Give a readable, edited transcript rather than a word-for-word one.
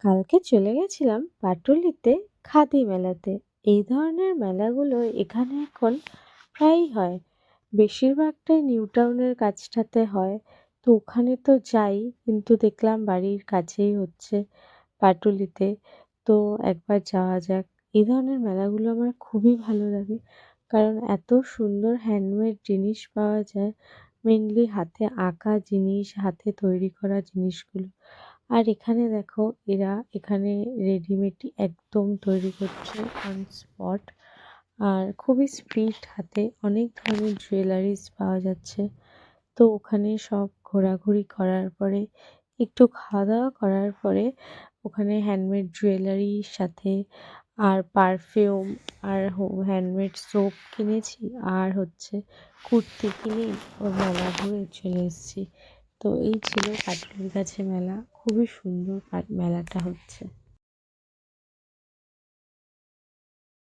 কালকে চলে গেছিলাম পাটুলিতে খাদি মেলাতে। এই ধরনের মেলাগুলো এখানে এখন প্রায়ই হয়। বেশিরভাগটাই নিউ টাউনের কাছটাতে হয়। তো ওখানে তো যাই, কিন্তু দেখলাম বাড়ির কাছেই হচ্ছে পাটুলিতে। তো একবার যাওয়া যাক। এই ধরনের মেলাগুলো আমার খুবই ভালো লাগে, কারণ এত সুন্দর হ্যান্ডমেড জিনিস পাওয়া যায়। মেনলি হাতে আঁকা জিনিস, হাতে তৈরি করা জিনিসগুলো। আর এখানে দেখো, এরা এখানে রেডিমেড একদম তৈরি করছে অন স্পট। আর খুবই স্পিড হাতে অনেক ধরনের জুয়েলারিস পাওয়া যাচ্ছে। তো ওখানে সব ঘোরাঘুরি করার পরে, একটু খাওয়া দাওয়া করার পরে, ওখানে হ্যান্ডমেড জুয়েলারির সাথে আর পারফিউম আর হ্যান্ডমেড সোপ কিনেছি। আর হচ্ছে কুর্তি কিনে ওর মেলা ঘুরে চলে এসেছি। তো এই ছিল পাটুলির কাছে মেলা। খুবই সুন্দর মেলাটা হচ্ছে।